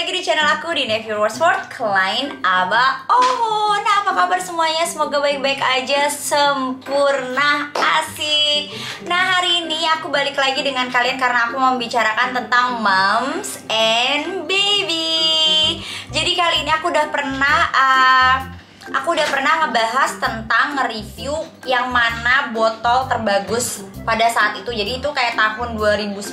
lagi di channel aku di Navy World Klein Aba. Oh, nah apa kabar semuanya? Semoga baik-baik aja, sempurna, asik. Nah hari ini aku balik lagi dengan kalian karena aku mau membicarakan tentang moms and baby. Jadi kali ini aku udah pernah ngebahas tentang nge-review yang mana botol terbagus pada saat itu. Jadi itu kayak tahun 2019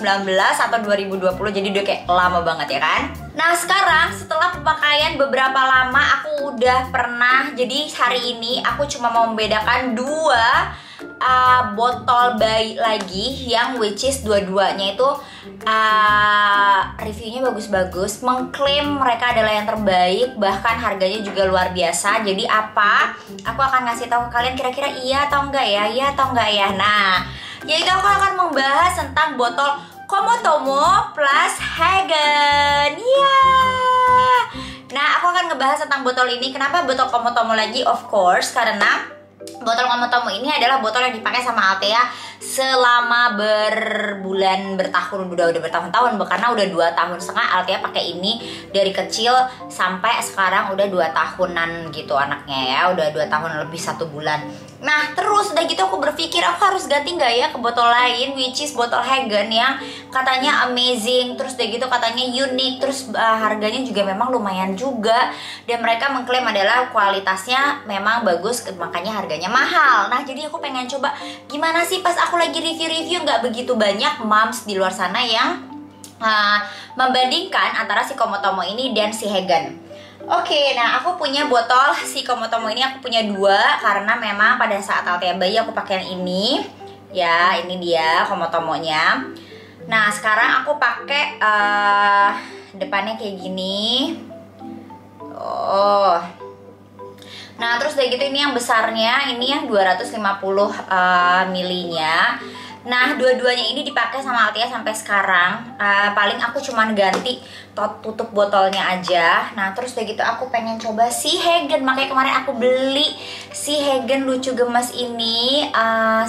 atau 2020, jadi udah kayak lama banget ya kan. Nah sekarang setelah pemakaian beberapa lama aku udah pernah. Jadi hari ini aku cuma mau membedakan dua botol bayi lagi, yang which is dua-duanya itu reviewnya bagus-bagus, mengklaim mereka adalah yang terbaik, bahkan harganya juga luar biasa. Jadi apa? Aku akan ngasih tahu kalian kira-kira iya atau enggak ya, iya atau enggak ya. Nah, yaitu aku akan membahas tentang botol Komotomo plus Hagen. Nah, aku akan ngebahas tentang botol ini. Kenapa botol Komotomo lagi? Of course, karena botol Komotomo ini adalah botol yang dipakai sama Althea selama bertahun, udah bertahun-tahun, karena udah 2 tahun setengah Althea pakai ini dari kecil sampai sekarang udah 2 tahunan gitu anaknya ya, udah 2 tahun lebih 1 bulan. Nah terus udah gitu aku berpikir aku harus ganti nggak ya ke botol lain, which is botol Hagen yang katanya amazing, terus udah gitu katanya unik, terus harganya juga memang lumayan juga, dan mereka mengklaim adalah kualitasnya memang bagus, makanya harganya mahal. Nah jadi aku pengen coba gimana sih pas aku lagi review-review, nggak begitu banyak moms di luar sana yang membandingkan antara si Komotomo ini dan si Hagen. Oke, nah aku punya botol si Komotomo ini, aku punya 2 karena memang pada saat Althea bayi aku pakai yang ini. Ya, ini dia Komotomonya. Nah, sekarang aku pakai depannya kayak gini. Oh. Nah, terus udah gitu ini yang besarnya, ini yang 250 milinya. Nah, dua-duanya ini dipakai sama Althea sampai sekarang. Paling aku cuman ganti tutup botolnya aja. Nah, terus udah gitu aku pengen coba si Hagen. Makanya kemarin aku beli si Hagen lucu gemes ini.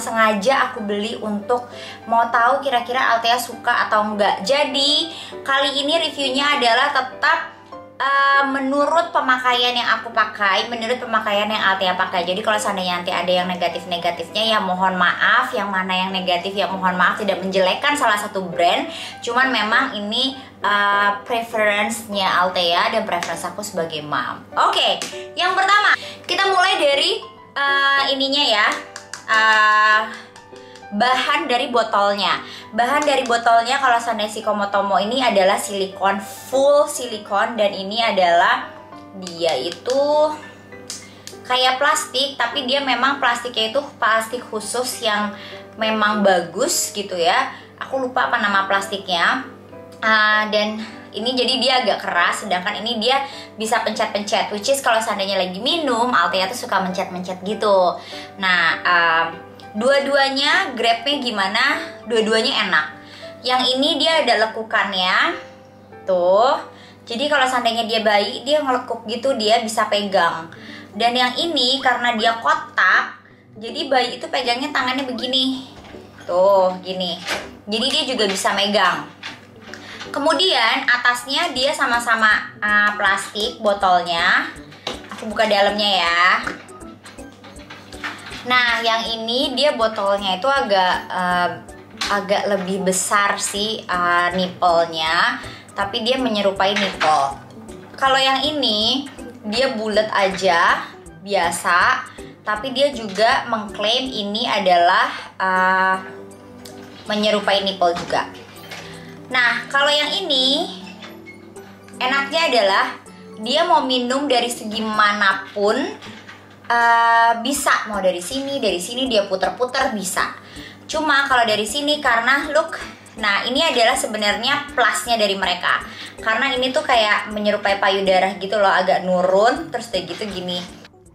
Sengaja aku beli untuk mau tahu kira-kira Althea suka atau enggak. Jadi, kali ini reviewnya adalah tetap menurut pemakaian yang aku pakai, menurut pemakaian yang Althea pakai. Jadi kalau seandainya nanti ada yang negatif-negatifnya ya mohon maaf. Yang mana yang negatif ya mohon maaf, tidak menjelekkan salah satu brand. Cuman memang ini preference-nya Althea dan preference aku sebagai mom. Oke, yang pertama kita mulai dari ininya ya. Bahan dari botolnya. Bahan dari botolnya kalau seandainya si Komotomo ini adalah silikon, full silikon, dan ini adalah dia itu kayak plastik, tapi dia memang plastiknya itu plastik khusus yang memang bagus gitu ya. Aku lupa apa nama plastiknya. Dan ini jadi dia agak keras, sedangkan ini dia bisa pencet-pencet, which is kalau seandainya lagi minum, Althea tuh suka mencet-mencet gitu. Nah, dua-duanya grabnya gimana? Dua-duanya enak. Yang ini dia ada lekukannya, tuh. Jadi kalau seandainya dia bayi, dia ngelekuk gitu, dia bisa pegang. Dan yang ini karena dia kotak, jadi bayi itu pegangnya tangannya begini, tuh, gini. Jadi dia juga bisa megang. Kemudian atasnya dia sama-sama plastik botolnya. Aku buka dalamnya ya. Nah, yang ini dia botolnya itu agak lebih besar sih nipple-nya, tapi dia menyerupai nipple. Kalau yang ini dia bulat aja, biasa, tapi dia juga mengklaim ini adalah menyerupai nipple juga. Nah, kalau yang ini enaknya adalah dia mau minum dari segi manapun. Bisa, mau dari sini dia puter-puter bisa. Cuma kalau dari sini karena look, nah ini adalah sebenarnya plusnya dari mereka, karena ini tuh kayak menyerupai payudara gitu loh, agak nurun, terus kayak gitu gini.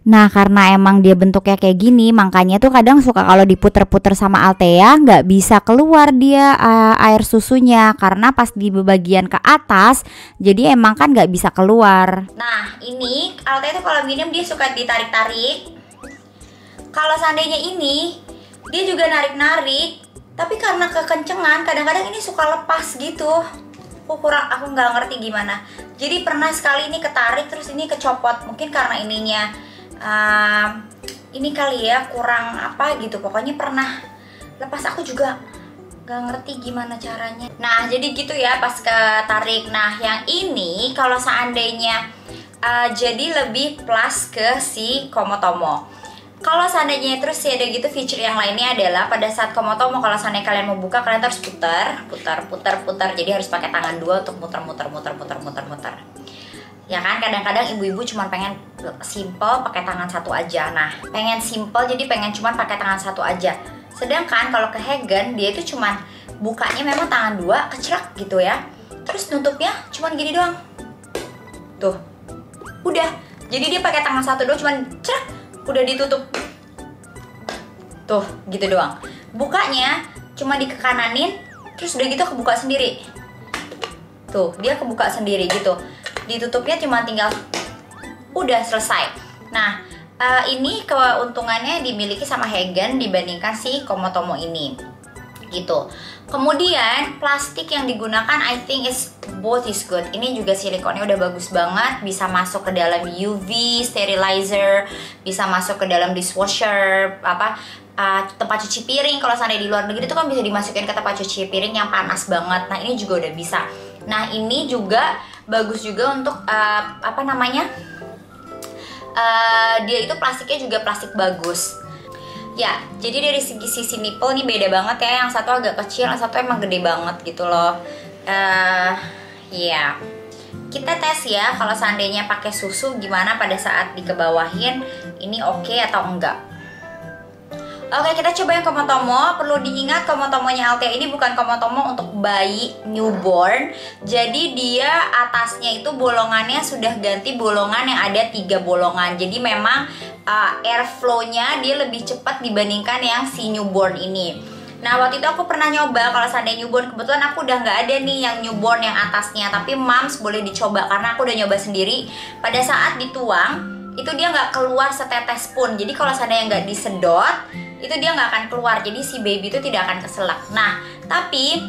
Nah karena emang dia bentuknya kayak gini, makanya tuh kadang suka kalau diputer-puter sama Althea nggak bisa keluar dia air susunya, karena pas di bagian ke atas jadi emang kan nggak bisa keluar. Nah ini Althea tuh kalau minum dia suka ditarik-tarik. Kalau seandainya ini dia juga narik-narik, tapi karena kekencengan kadang-kadang ini suka lepas gitu. aku nggak ngerti gimana. Jadi pernah sekali ini ketarik terus ini kecopot, mungkin karena ininya ini kali ya kurang apa gitu, pokoknya pernah lepas, aku juga nggak ngerti gimana caranya. Nah jadi gitu ya pas ketarik. Nah yang ini kalau seandainya jadi lebih plus ke si Komotomo. Kalau seandainya terus sih ada gitu feature yang lainnya adalah pada saat Komotomo, kalau seandainya kalian mau buka, kalian harus putar. Jadi harus pakai tangan dua untuk muter. Ya kan, kadang-kadang ibu-ibu cuma pengen simple pakai tangan satu aja. Nah, pengen simple jadi pengen cuma pakai tangan satu aja. Sedangkan kalau ke Hagen dia itu cuma bukanya memang tangan dua, kecerak gitu ya. Terus nutupnya cuma gini doang. Tuh. Udah. Jadi dia pakai tangan satu doang, cuma cerak, udah ditutup. Tuh, gitu doang. Bukanya cuma dikekananin, terus udah gitu kebuka sendiri. Tuh, dia kebuka sendiri gitu. Ditutupnya cuma tinggal udah selesai. Nah, ini keuntungannya dimiliki sama Hagen dibandingkan si Komotomo ini. Gitu. Kemudian plastik yang digunakan I think is both is good. Ini juga silikonnya udah bagus banget, bisa masuk ke dalam UV sterilizer, bisa masuk ke dalam dishwasher, tempat cuci piring. Kalau seandainya di luar negeri itu kan bisa dimasukin ke tempat cuci piring yang panas banget. Nah, ini juga udah bisa. Nah, ini juga bagus juga untuk dia itu plastiknya juga plastik bagus. Ya, jadi dari sisi nipple nih beda banget ya. Yang satu agak kecil, yang satu emang gede banget gitu loh. Ya, kita tes ya. Kalau seandainya pakai susu gimana pada saat dikebawahin, ini oke atau enggak? Oke, kita coba yang Komotomo. Perlu diingat Komotomonya Althea ini bukan Komotomo untuk bayi newborn. Jadi dia atasnya itu bolongannya sudah ganti bolongan yang ada 3 bolongan. Jadi memang airflow-nya dia lebih cepat dibandingkan yang si newborn ini. Nah waktu itu aku pernah nyoba kalau seandainya newborn, kebetulan aku udah nggak ada nih yang newborn yang atasnya. Tapi moms boleh dicoba karena aku udah nyoba sendiri. Pada saat dituang itu dia nggak keluar setetes pun. Jadi kalau seandainya nggak disedot itu dia nggak akan keluar, jadi si baby itu tidak akan keselak. Nah, tapi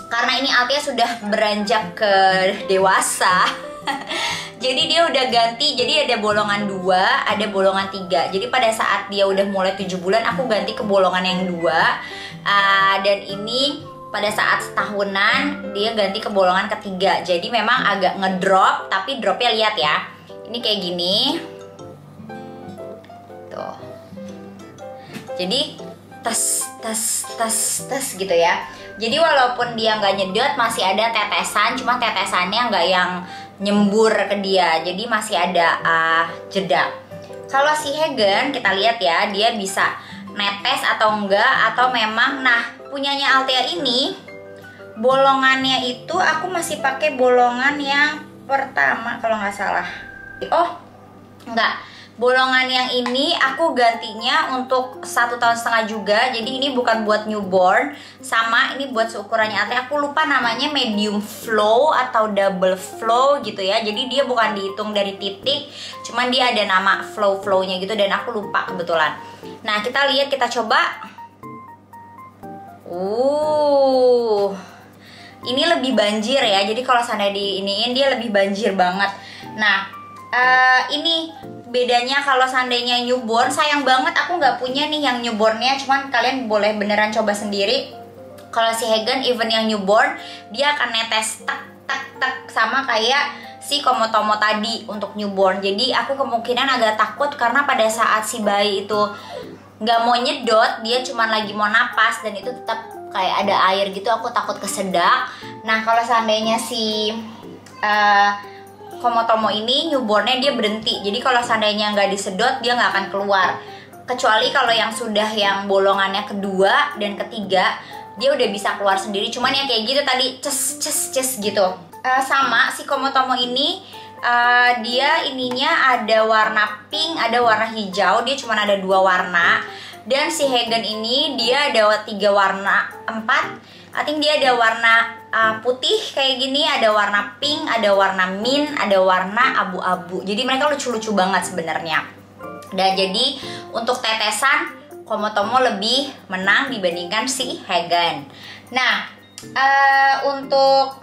karena ini Althea sudah beranjak ke dewasa, jadi dia udah ganti, jadi ada bolongan 2, ada bolongan 3. Jadi pada saat dia udah mulai 7 bulan, aku ganti ke bolongan yang 2. Dan ini pada saat setahunan, dia ganti ke bolongan ketiga. Jadi memang agak ngedrop, tapi dropnya lihat ya. Ini kayak gini. Tuh. Jadi tes gitu ya. Jadi walaupun dia nggak nyedot, masih ada tetesan, cuma tetesannya nggak yang nyembur ke dia. Jadi masih ada jeda. Kalau si Hagen kita lihat ya, dia bisa netes atau enggak, atau memang punyanya Althea ini bolongannya itu aku masih pakai bolongan yang pertama kalau nggak salah. Oh, enggak. Bolongan yang ini aku gantinya untuk 1,5 tahun juga. Jadi ini bukan buat newborn, sama ini buat seukurannya Althea. Aku lupa namanya medium flow atau double flow gitu ya. Jadi dia bukan dihitung dari titik, cuman dia ada nama flow-flownya gitu dan aku lupa kebetulan. Nah kita lihat, kita coba. Ini lebih banjir ya. Jadi kalau seandainya diiniin dia lebih banjir banget. Nah ini bedanya kalau seandainya newborn. Sayang banget aku nggak punya nih yang newbornnya, cuman kalian boleh beneran coba sendiri. Kalau si Hagen even yang newborn, dia akan netes tak sama kayak si Komotomo tadi untuk newborn. Jadi aku kemungkinan agak takut karena pada saat si bayi itu nggak mau nyedot, dia cuman lagi mau napas dan itu tetap kayak ada air gitu, aku takut kesedak. Nah kalau seandainya si Komotomo ini newbornnya dia berhenti. Jadi kalau seandainya nggak disedot dia nggak akan keluar. Kecuali kalau yang sudah yang bolongannya kedua dan ketiga dia udah bisa keluar sendiri. Cuman yang kayak gitu tadi ces gitu. Sama si Komotomo ini dia ininya ada warna pink, ada warna hijau. Dia cuma ada 2 warna. Dan si Hagen ini dia ada 3 warna, 4. I think dia ada warna putih kayak gini, ada warna pink, ada warna mint, ada warna abu-abu. Jadi mereka lucu-lucu banget sebenarnya. Dan jadi untuk tetesan Komotomo lebih menang dibandingkan si Hagen. Nah, untuk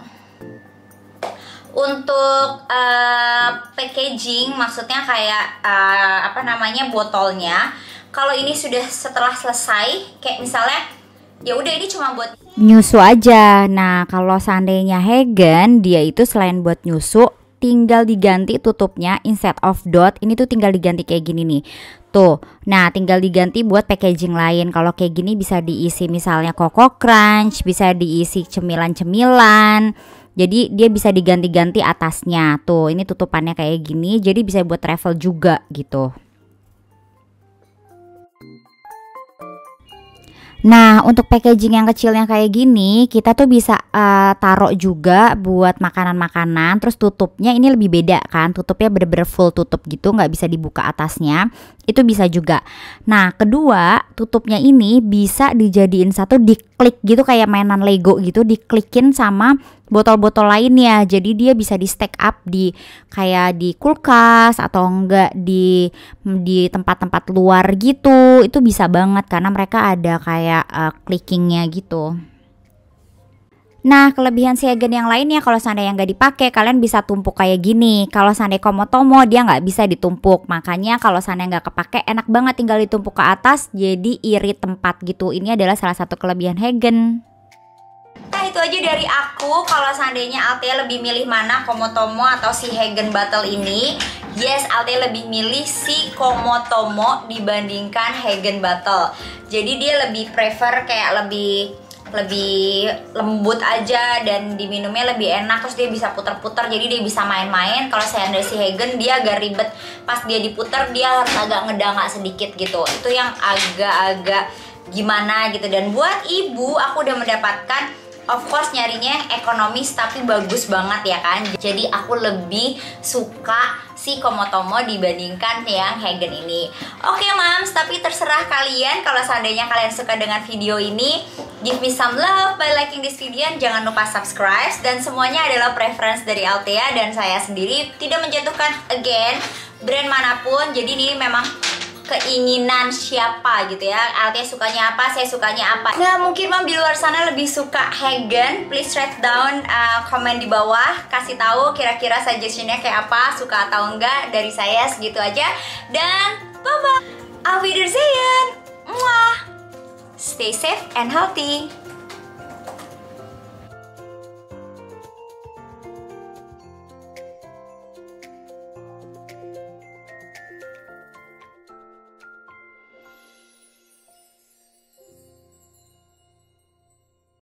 Untuk packaging, maksudnya kayak botolnya. Kalau ini sudah setelah selesai, kayak misalnya ya udah ini cuma buat nyusu aja. Nah, kalau seandainya Hagen, dia itu selain buat nyusu, tinggal diganti tutupnya instead of dot. Ini tuh tinggal diganti kayak gini nih. Tuh. Nah, tinggal diganti buat packaging lain. Kalau kayak gini bisa diisi misalnya Coco Crunch, bisa diisi cemilan-cemilan. Jadi dia bisa diganti-ganti atasnya. Tuh, ini tutupannya kayak gini. Jadi bisa buat travel juga gitu. Nah, untuk packaging yang kecilnya kayak gini, kita tuh bisa taruh juga buat makanan-makanan. Terus tutupnya ini lebih beda kan, tutupnya bener-bener full tutup gitu, nggak bisa dibuka atasnya. Itu bisa juga. Nah, kedua, tutupnya ini bisa dijadiin satu, diklik gitu kayak mainan Lego gitu, diklikin sama botol-botol lainnya. Jadi dia bisa di stack up di kayak di kulkas atau enggak di tempat-tempat luar gitu. Itu bisa banget karena mereka ada kayak clickingnya gitu. Nah, kelebihan si Hagen yang lainnya, kalau seandainya nggak dipakai, kalian bisa tumpuk kayak gini. Kalau seandainya Komotomo, dia nggak bisa ditumpuk. Makanya kalau seandainya nggak kepake, enak banget tinggal ditumpuk ke atas, jadi irit tempat gitu. Ini adalah salah satu kelebihan Hagen. Nah, itu aja dari aku. Kalau seandainya Althea lebih milih mana, Komotomo atau si Hagen Bottle ini, yes, Althea lebih milih si Komotomo dibandingkan Hagen Bottle. Jadi dia lebih prefer kayak lebih lembut aja dan diminumnya lebih enak, terus dia bisa putar-putar, jadi dia bisa main-main. Kalau saya dari si Hagen, dia agak ribet pas dia diputar, dia harus agak ngedangak sedikit gitu. Itu yang agak-agak gimana gitu. Dan buat ibu, aku udah mendapatkan, of course nyarinya ekonomis tapi bagus banget ya kan. Jadi aku lebih suka si Komotomo dibandingkan yang Hagen ini. Oke moms, tapi terserah kalian. Kalau seandainya kalian suka dengan video ini, give me some love by liking this video. Jangan lupa subscribe. Dan semuanya adalah preference dari Althea dan saya sendiri, tidak menjatuhkan again brand manapun. Jadi ini memang keinginan siapa gitu ya. Althea sukanya apa, saya sukanya apa. Nah, mungkin mom di luar sana lebih suka Hagen. Please write down komen di bawah, kasih tahu kira-kira suggestionnya kayak apa, suka atau enggak. Dari saya segitu aja. Dan bye bye. Auf Wiedersehen. Muah. Stay safe and healthy.